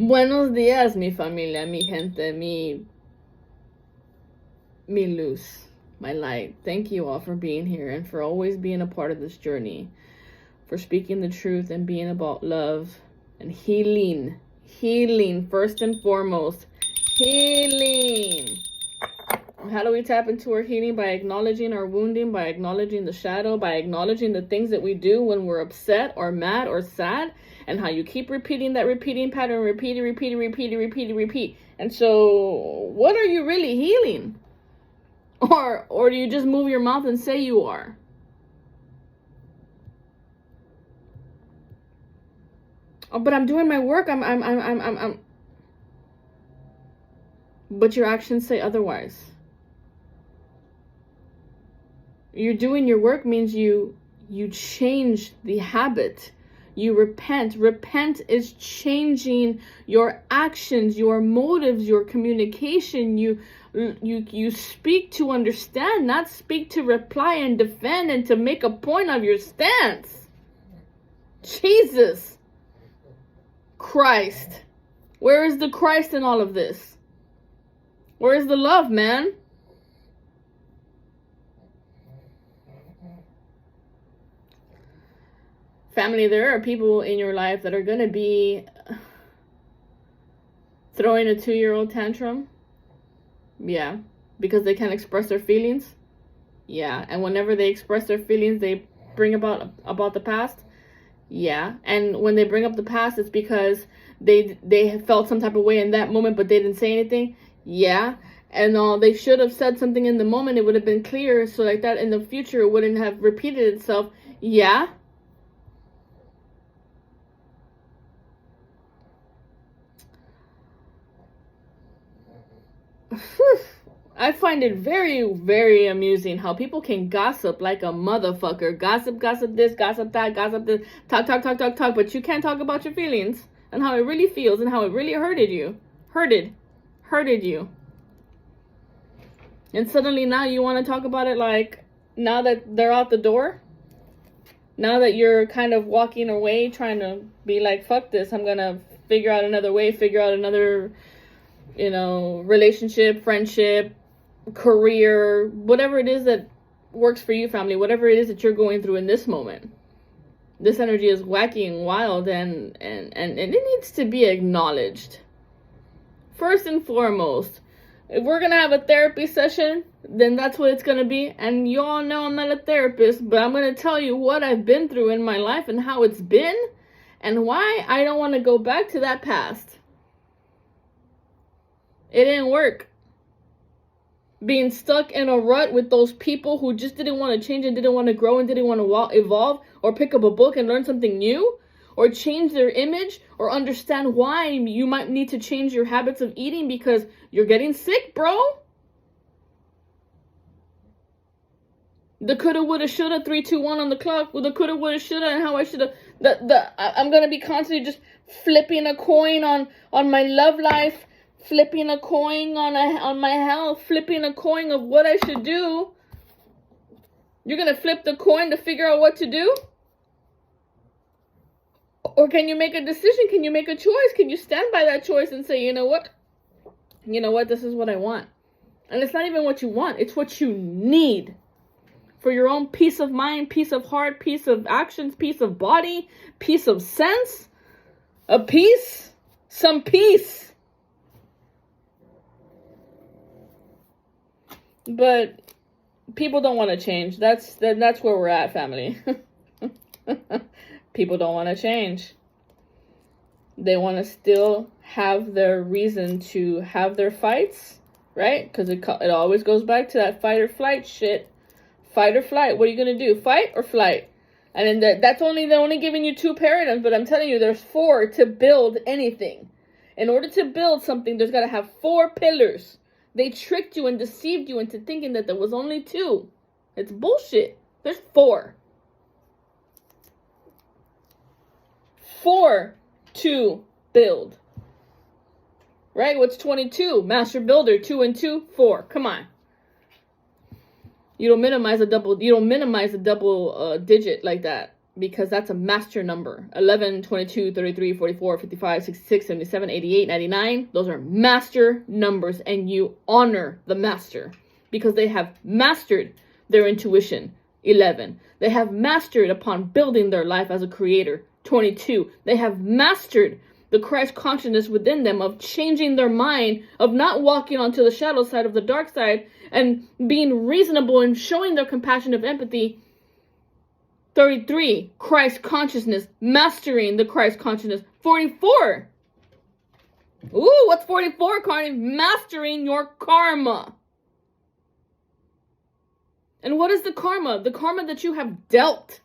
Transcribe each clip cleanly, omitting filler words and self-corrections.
Buenos días, mi familia, mi gente, mi luz, my light. Thank you all for being here and for always being a part of this journey, for speaking the truth and being about love and healing. Healing, first and foremost. Healing. How do we tap into our healing? By acknowledging our wounding, by acknowledging the shadow, by acknowledging the things that we do when we're upset or mad or sad, and how you keep repeating that repeating pattern, repeat. And so, what are you really healing? Or do you just move your mouth and say you are? Oh, but I'm doing my work. But your actions say otherwise. You're doing your work means you change the habit. You repent. Repent is changing your actions, your motives, your communication. You speak to understand, not speak to reply and defend and to make a point of your stance. Jesus Christ. Where is the Christ in all of this? Where is the love, man? Family, there are people in your life that are going to be throwing a 2-year-old tantrum. Yeah. Because they can't express their feelings. Yeah. And whenever they express their feelings, they bring about the past. Yeah. And when they bring up the past, it's because they felt some type of way in that moment, but they didn't say anything. Yeah. And they should have said something in the moment. It would have been clear. So like that in the future, it wouldn't have repeated itself. Yeah. I find it very, very amusing how people can gossip like a motherfucker. Gossip this, gossip that, gossip this, talk, but you can't talk about your feelings and how it really feels and how it really hurted you. Hurted you. And suddenly now you want to talk about it like now that they're out the door. Now that you're kind of walking away, trying to be like, fuck this, I'm gonna figure out another way, figure out another, relationship, friendship, career, whatever it is that works for you, family, whatever it is that you're going through in this moment. This energy is wacky and wild, and it needs to be acknowledged. First and foremost, if we're gonna have a therapy session, then that's what it's gonna be. And you all know I'm not a therapist, but I'm gonna tell you what I've been through in my life and how it's been and why I don't want to go back to that past. It didn't work. Being stuck in a rut with those people who just didn't want to change and didn't want to grow and didn't want to evolve or pick up a book and learn something new or change their image or understand why you might need to change your habits of eating because you're getting sick, bro. The coulda, woulda, shoulda, 3, 2, 1 on the clock with the coulda, woulda, shoulda, and how I shoulda. I'm gonna be constantly just flipping a coin on my love life, flipping a coin on my health, flipping a coin of what I should do. You're gonna flip the coin to figure out what to do? Or can you make a decision? Can you make a choice? Can you stand by that choice and say, you know what, this is what I want. And it's not even what you want, it's what you need. For your own peace of mind, peace of heart, peace of actions, peace of body, peace of sense. Some peace. But people don't want to change. That's where we're at, family. People don't want to change. They want to still have their reason to have their fights, right? Because it always goes back to that fight or flight shit. Fight or flight. What are you going to do? Fight or flight? And then they're only giving you 2 paradigms, but I'm telling you, there's 4 to build anything. In order to build something, there's got to have 4 pillars. They tricked you and deceived you into thinking that there was only 2. It's bullshit. There's 4. 4 to build. Right? What's 22? Master builder. 2 and 2, 4. Come on. You don't minimize a double digit like that. because that's a master number. 11, 22, 33, 44, 55, 66, 77, 88, 99. Those are master numbers, and you honor the master because they have mastered their intuition. 11. They have mastered upon building their life as a creator. 22. They have mastered the Christ consciousness within them of changing their mind, of not walking onto the shadow side of the dark side, and being reasonable and showing their compassion of empathy. 33, Christ consciousness, mastering the Christ consciousness. 44. Ooh, what's 44, Carney? Mastering your karma. And what is the karma? The karma that you have dealt.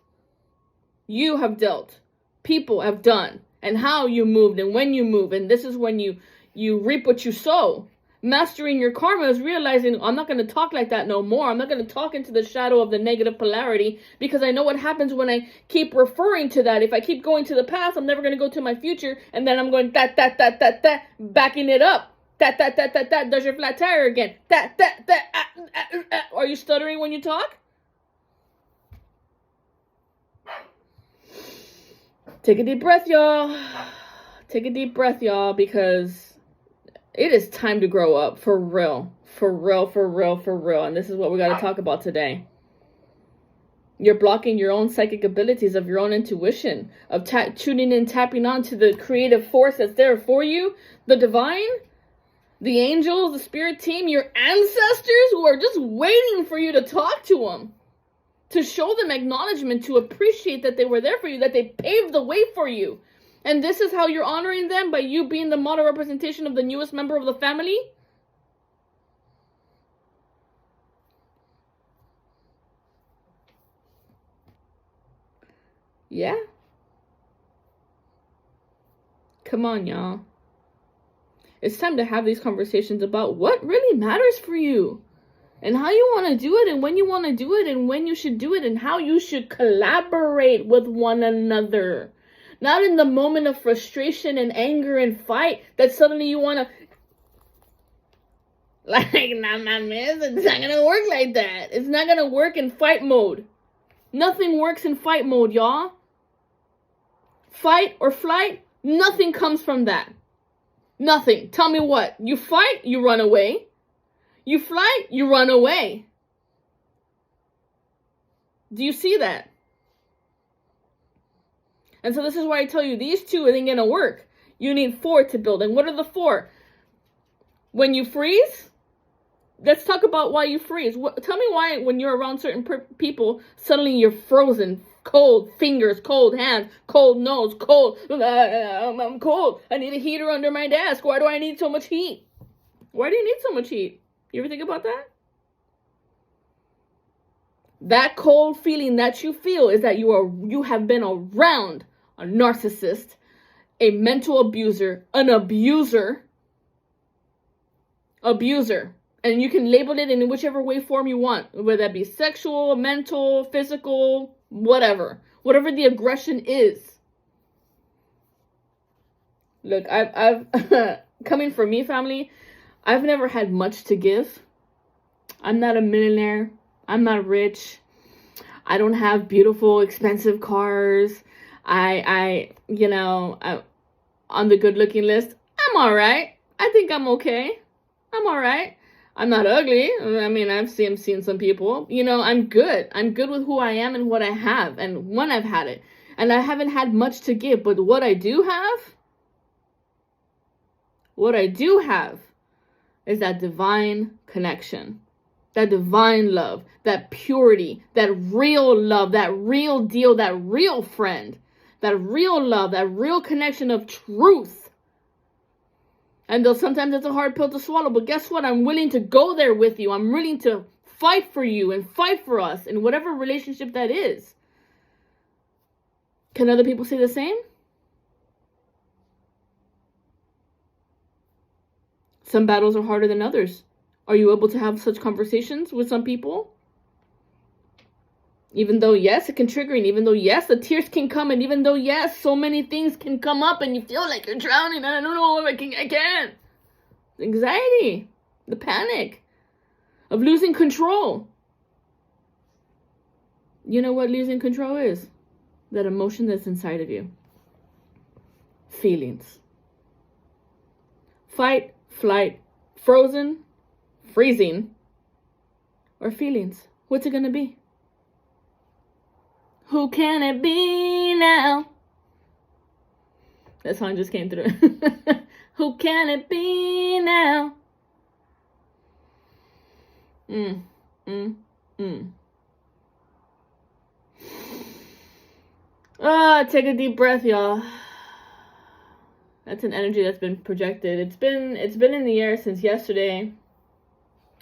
You have dealt. People have done. And how you moved and when you move. And this is when you reap what you sow. Mastering your karma is realizing, I'm not going to talk like that no more. I'm not going to talk into the shadow of the negative polarity, because I know what happens when I keep referring to that. If I keep going to the past, I'm never going to go to my future. And then I'm going, backing it up. Does your flat tire again. Are you stuttering when you talk? Take a deep breath, y'all. Take a deep breath, y'all, because it is time to grow up, for real. For real, for real, for real. And this is what we got to talk about today. You're blocking your own psychic abilities, of your own intuition, of tuning in, tapping on to the creative force that's there for you, the divine, the angels, the spirit team, your ancestors who are just waiting for you to talk to them, to show them acknowledgement, to appreciate that they were there for you, that they paved the way for you. And this is how you're honoring them, by you being the model representation of the newest member of the family? Yeah. Come on, y'all. It's time to have these conversations about what really matters for you, and how you want to do it, and when you want to do it, and when you should do it, and how you should collaborate with one another. Not in the moment of frustration and anger and fight that suddenly you want to, like, nah, miss, it's not going to work like that. It's not going to work in fight mode. Nothing works in fight mode, y'all. Fight or flight, nothing comes from that. Nothing. Tell me what. You fight, you run away. You flight, you run away. Do you see that? And so this is why I tell you, these two ain't going to work. You need 4 to build. And what are the 4? When you freeze, let's talk about why you freeze. Tell me why when you're around certain people, suddenly you're frozen. Cold fingers, cold hands, cold nose, cold. I'm cold. I need a heater under my desk. Why do I need so much heat? Why do you need so much heat? You ever think about that? That cold feeling that you feel is that you have been around a narcissist, a mental abuser, an abuser. And you can label it in whichever way form you want, whether that be sexual, mental, physical, whatever the aggression is. Look, I've coming from me, family, I've never had much to give. I'm not a millionaire. I'm not rich. I don't have beautiful, expensive cars. I'm on the good looking list. I'm all right. I think I'm okay. I'm all right. I'm not ugly. I mean, I've seen some people. I'm good. I'm good with who I am and what I have and when I've had it. And I haven't had much to give. But what I do have is that divine connection, that divine love, that purity, that real love, that real deal, that real friend, that real love, that real connection of truth. And though sometimes it's a hard pill to swallow, but guess what? I'm willing to go there with you. I'm willing to fight for you and fight for us in whatever relationship that is. Can other people say the same? Some battles are harder than others. Are you able to have such conversations with some people? Even though, yes, it can trigger, and even though, yes, the tears can come, and even though, yes, so many things can come up, and you feel like you're drowning, and I don't know if I can. Anxiety, the panic of losing control. You know what losing control is? that emotion that's inside of you. Feelings. Fight, flight, frozen, freezing, or feelings. What's it gonna be? Who can it be now? That song just came through. Who can it be now? Take a deep breath, y'all. That's an energy that's been projected. It's been in the air since yesterday.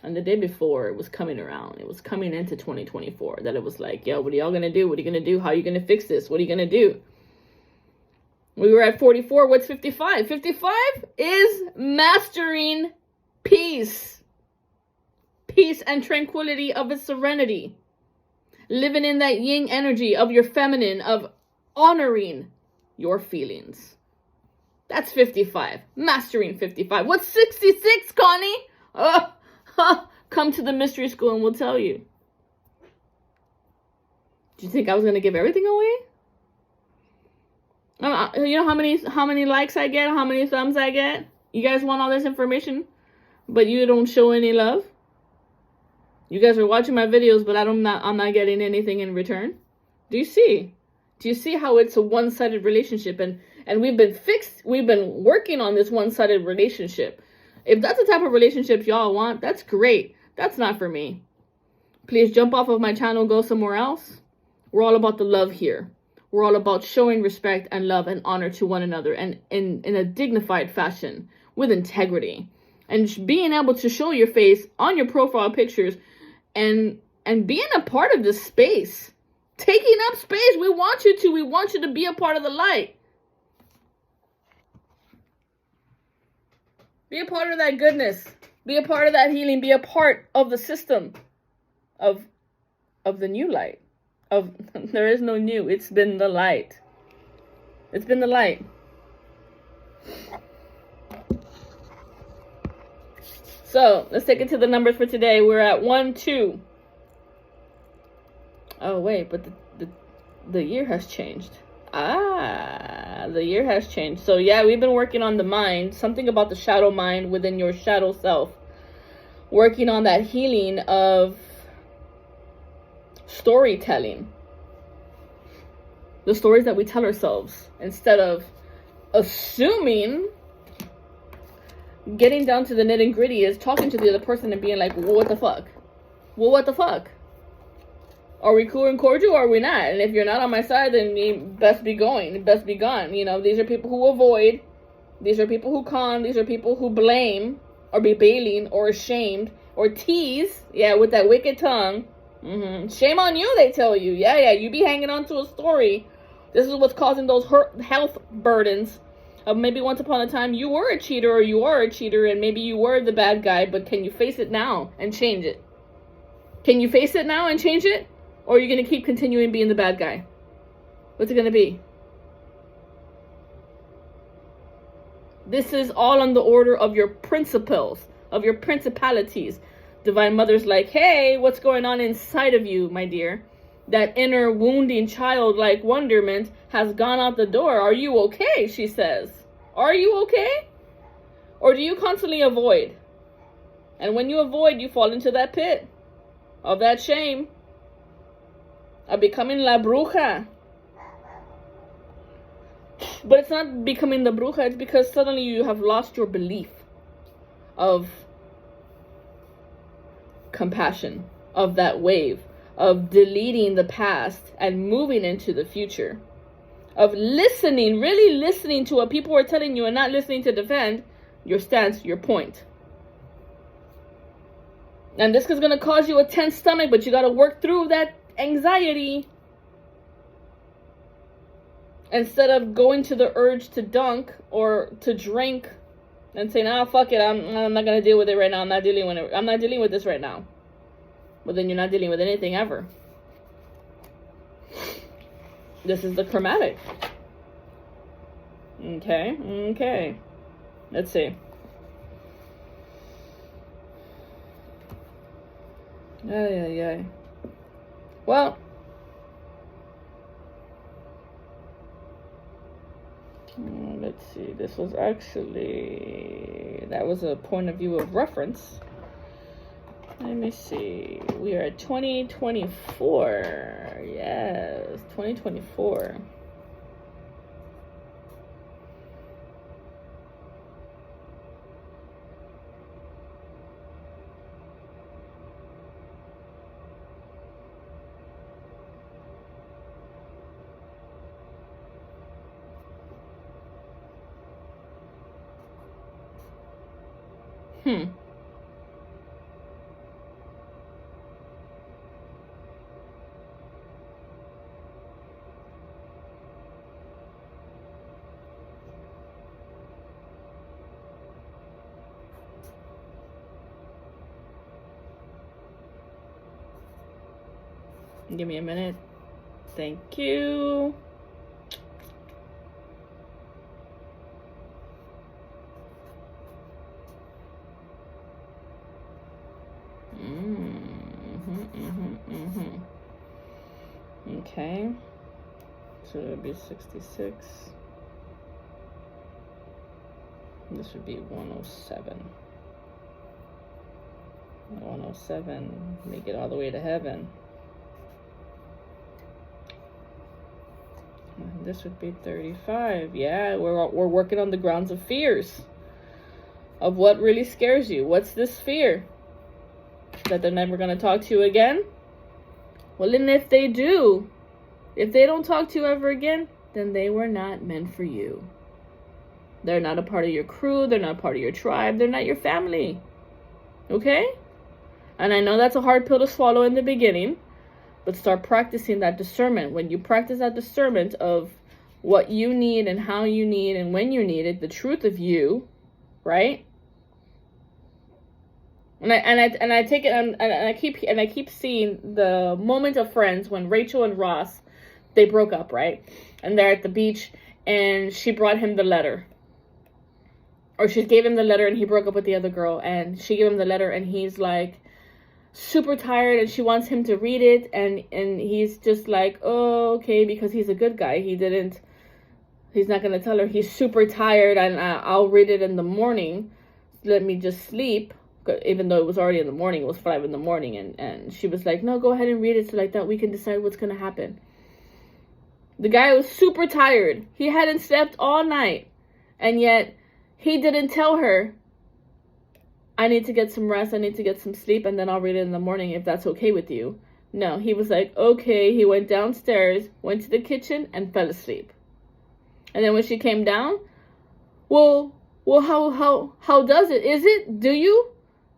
And the day before, it was coming around. It was coming into 2024. That it was like, yo, what are y'all going to do? What are you going to do? How are you going to fix this? What are you going to do? We were at 44. What's 55? 55 is mastering peace. Peace and tranquility of a serenity. Living in that yin energy of your feminine, of honoring your feelings. That's 55. Mastering 55. What's 66, Connie? Come to the mystery school and we'll tell you. Do you think I was going to give everything away? You know how many likes I get? How many thumbs I get? You guys want all this information, but you don't show any love? You guys are watching my videos, but I'm not getting anything in return? Do you see? Do you see how it's a one-sided relationship? And we've been working on this one-sided relationship. If that's the type of relationship y'all want, that's great. That's not for me. Please jump off of my channel, go somewhere else. We're all about the love here. We're all about showing respect and love and honor to one another, and in a dignified fashion, with integrity. And being able to show your face on your profile pictures and being a part of this space. Taking up space. We want you to. We want you to be a part of the light. Be a part of that goodness. Be a part of that healing. Be a part of the system of the new light. There is no new. It's been the light. It's been the light. So let's take it to the numbers for today. We're at 1, 2. Oh wait, but the year has changed. The year has changed. So yeah, we've been working on the mind, something about the shadow mind within your shadow self. Working on that healing of storytelling. The stories that we tell ourselves instead of assuming. Getting down to the nitty gritty is talking to the other person and being like, well, what the fuck? Well, what the fuck? Are we cool and cordial or are we not? And if you're not on my side, then you best be going. Best be gone. You know, these are people who avoid. These are people who con. These are people who blame or be bailing or ashamed or tease. Yeah, with that wicked tongue. Shame on you, they tell you. Yeah, you be hanging on to a story. This is what's causing those health burdens. Maybe once upon a time you were a cheater or you are a cheater and maybe you were the bad guy, but can you face it now and change it? Can you face it now and change it? Or are you going to keep continuing being the bad guy? What's it going to be? This is all on the order of your principles, of your principalities. Divine Mother's like, hey, what's going on inside of you, my dear? That inner wounding childlike wonderment has gone out the door. Are you okay? She says. Are you okay? Or do you constantly avoid? And when you avoid, you fall into that pit of that shame of becoming la bruja. But it's not becoming the bruja. It's because suddenly you have lost your belief of compassion, of that wave, of deleting the past and moving into the future, of listening, really listening to what people are telling you and not listening to defend your stance, your point. And this is going to cause you a tense stomach, but you got to work through that anxiety. Instead of going to the urge to dunk or to drink and saying, "Ah, fuck it, I'm not going to deal with it right now. I'm not dealing with this right now." But then you're not dealing with anything ever. This is the chromatic. Okay. Let's see. Well, Let's see. This was actually, that was a point of view of reference. Let me see. We are at 2024. Yes, 2024. Give me a minute. Thank you. Okay. So it would be 66. This would be 107. 107. Make it all the way to heaven. And this would be 35. Yeah, we're working on the grounds of fears. Of what really scares you. What's this fear? That they're never going to talk to you again? Well, and if they do, if they don't talk to you ever again, then they were not meant for you. They're not a part of your crew. They're not part of your tribe. They're not your family. Okay? And I know that's a hard pill to swallow in the beginning, but start practicing that discernment. When you practice that discernment of what you need and how you need and when you need it, the truth of you, right? And I take it and I keep seeing the moment of Friends when Rachel and Ross, they broke up, right? And they're at the beach and she brought him the letter. Or she gave him the letter and he broke up with the other girl, and she gave him the letter and he's like super tired and she wants him to read it, and he's just like, oh, okay, because he's a good guy. He's not going to tell her he's super tired and I'll read it in the morning. Let me just sleep. Even though it was already in the morning, it was 5 in the morning, and she was like, no, go ahead and read it so like that we can decide what's going to happen. The guy was super tired. He hadn't slept all night, and yet he didn't tell her, I need to get some rest, I need to get some sleep, and then I'll read it in the morning if that's okay with you. No, he was like, okay. He went downstairs, went to the kitchen, and fell asleep. And then when she came down, well, how does it? Is it? Do you?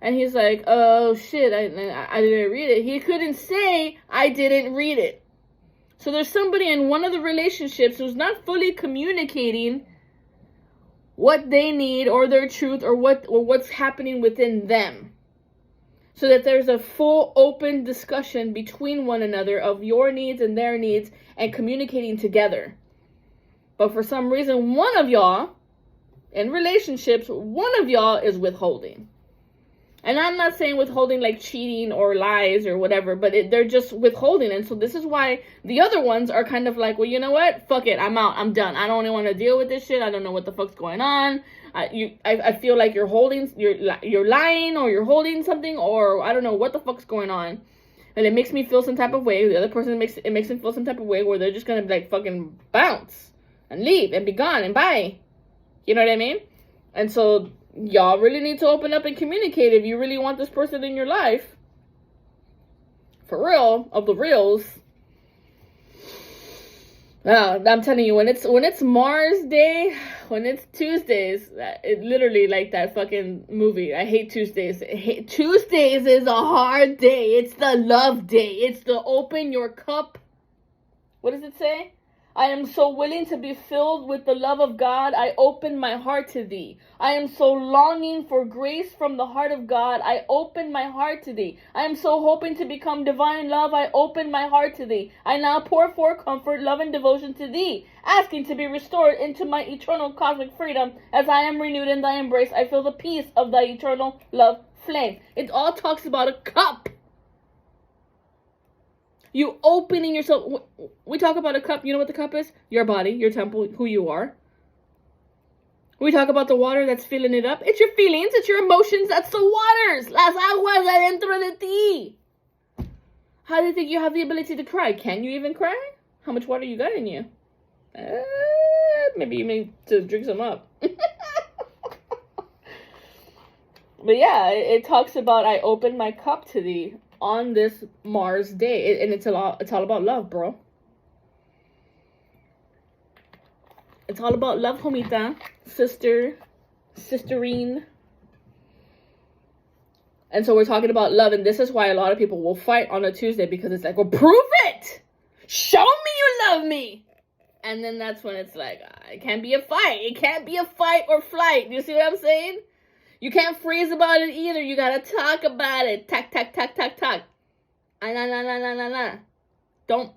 And he's like, oh, shit, I didn't read it. He couldn't say, I didn't read it. So there's somebody in one of the relationships who's not fully communicating what they need or their truth or what's happening within them. So that there's a full open discussion between one another of your needs and their needs and communicating together. But for some reason, one of y'all, in relationships, one of y'all is withholding. And I'm not saying withholding like cheating or lies or whatever, but they're just withholding. And so this is why the other ones are kind of like, well, you know what? Fuck it. I'm out. I'm done. I don't want to deal with this shit. I don't know what the fuck's going on. I feel like you're lying or you're holding something, or I don't know what the fuck's going on. And it makes me feel some type of way. The other person makes them feel some type of way where they're just going to be like fucking bounce and leave and be gone and bye. You know what I mean? And so y'all really need to open up and communicate if you really want this person in your life. For real, of the reals. I'm telling you, when it's Mars Day, when it's Tuesdays, it literally like that fucking movie. I hate Tuesdays. Tuesdays is a hard day. It's the love day. It's the open your cup. What does it say? I am so willing to be filled with the love of God. I open my heart to thee. I am so longing for grace from the heart of God. I open my heart to thee. I am so hoping to become divine love. I open my heart to thee. I now pour forth comfort, love, and devotion to thee, asking to be restored into my eternal cosmic freedom. As I am renewed in thy embrace, I feel the peace of thy eternal love flame. It all talks about a cup. You opening yourself. We talk about a cup. You know what the cup is? Your body, your temple, who you are. We talk about the water that's filling it up. It's your feelings, it's your emotions, that's the waters. Las aguas adentro de ti. How do you think you have the ability to cry? Can you even cry? How much water you got in you? Maybe you need to drink some up. But yeah, it talks about I open my cup to thee on this Mars day. And it's all about love, bro. It's all about love, homita. Sisterine. And so we're talking about love. And this is why a lot of people will fight on a Tuesday. Because it's like, well, prove it. Show me you love me. And then that's when it's like, it can't be a fight. It can't be a fight or flight. You see what I'm saying? You can't freeze about it either. You gotta talk about it. Talk. Nah. Don't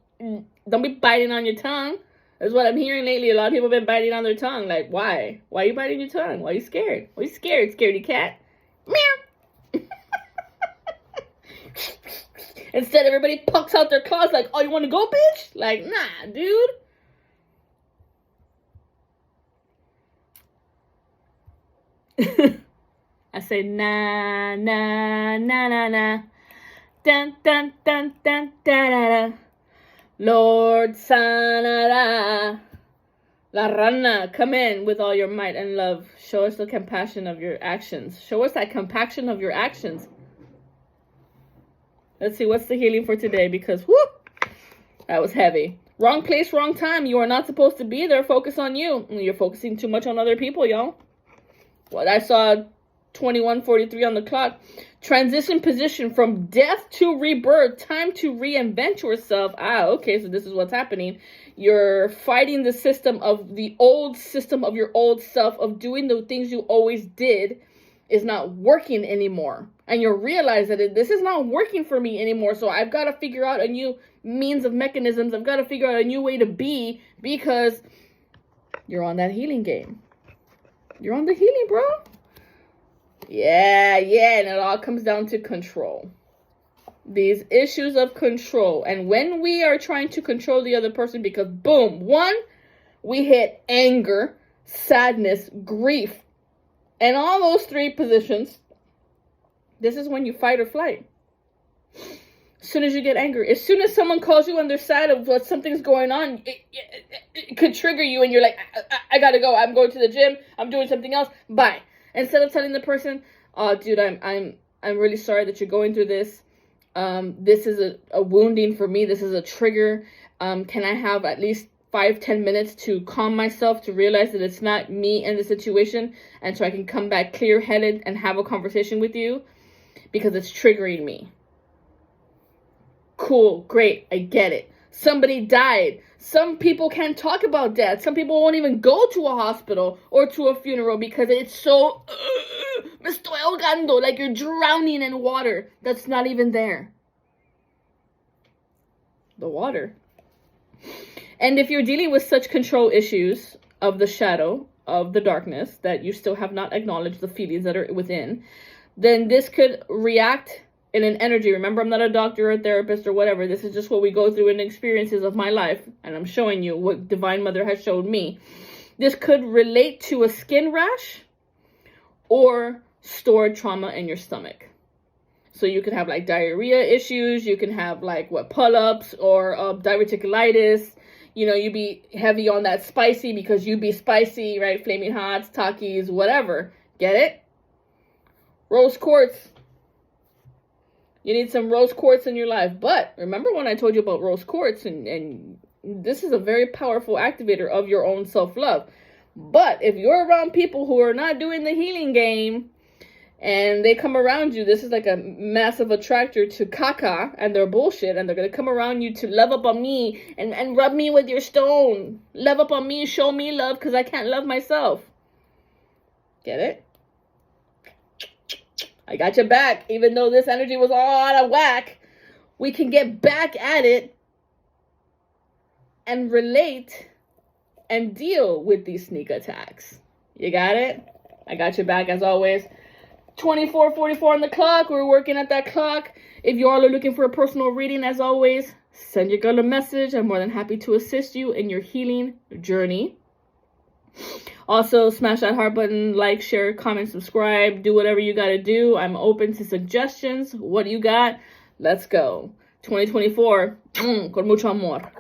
be biting on your tongue. That's what I'm hearing lately. A lot of people have been biting on their tongue. Like, why? Why are you biting your tongue? Why are you scared? Why are you scared, scaredy cat? Meow. Instead, everybody pucks out their claws like, oh, you want to go, bitch? Like, nah, dude. I say, nah. Dun, dun, dun, dun, da, da, da. Lord Sanara. La Rana, come in with all your might and love. Show us the compassion of your actions. Show us that compassion of your actions. Let's see, what's the healing for today? Because, whoop, that was heavy. Wrong place, wrong time. You are not supposed to be there. Focus on you. You're focusing too much on other people, y'all. Well, I saw 21:43 on the clock. Transition position from death to rebirth. Time to reinvent yourself. Okay, so this is what's happening. You're fighting the system of the old system of your old self of doing the things you always did is not working anymore. And you realize that this is not working for me anymore. So I've got to figure out a new means of mechanisms. I've got to figure out a new way to be because you're on that healing game. You're on the healing, bro. Yeah, and it all comes down to control. These issues of control. And when we are trying to control the other person, because boom, one, we hit anger, sadness, grief, and all those three positions, this is when you fight or flight. As soon as you get angry, as soon as someone calls you on their side of what something's going on, it could trigger you and you're like, I gotta go. I'm going to the gym. I'm doing something else. Bye. Instead of telling the person, oh, dude, I'm really sorry that you're going through this. This is a wounding for me. This is a trigger. Can I have at least 5-10 minutes to calm myself, to realize that it's not me in the situation, and so I can come back clear-headed and have a conversation with you because it's triggering me. Cool, great, I get it. Somebody died. Some people can't talk about death. Some people won't even go to a hospital or to a funeral because it's so, me estoy ahogando, like you're drowning in water that's not even there. The water. And if you're dealing with such control issues of the shadow, of the darkness, that you still have not acknowledged the feelings that are within, then this could react in an energy. Remember, I'm not a doctor or a therapist or whatever. This is just what we go through in experiences of my life. And I'm showing you what Divine Mother has showed me. This could relate to a skin rash or stored trauma in your stomach. So you could have like diarrhea issues. You can have like pull-ups or diverticulitis. You know, you be heavy on that spicy because you be spicy, right? Flaming hots, Takis, whatever. Get it? Rose quartz. You need some rose quartz in your life. But remember when I told you about rose quartz, and this is a very powerful activator of your own self-love. But if you're around people who are not doing the healing game and they come around you, this is like a massive attractor to caca and their bullshit, and they're going to come around you to love up on me and rub me with your stone. Love up on me, show me love because I can't love myself. Get it? I got your back. Even though this energy was all out of whack, we can get back at it and relate and deal with these sneak attacks. You got it? I got your back as always. 24:44 on the clock. We're working at that clock. If you all are looking for a personal reading, as always, send your girl a message. I'm more than happy to assist you in your healing journey. Also, smash that heart button, like, share, comment, subscribe, do whatever you got to do. I'm open to suggestions. What do you got? Let's go. 2024, con mucho amor.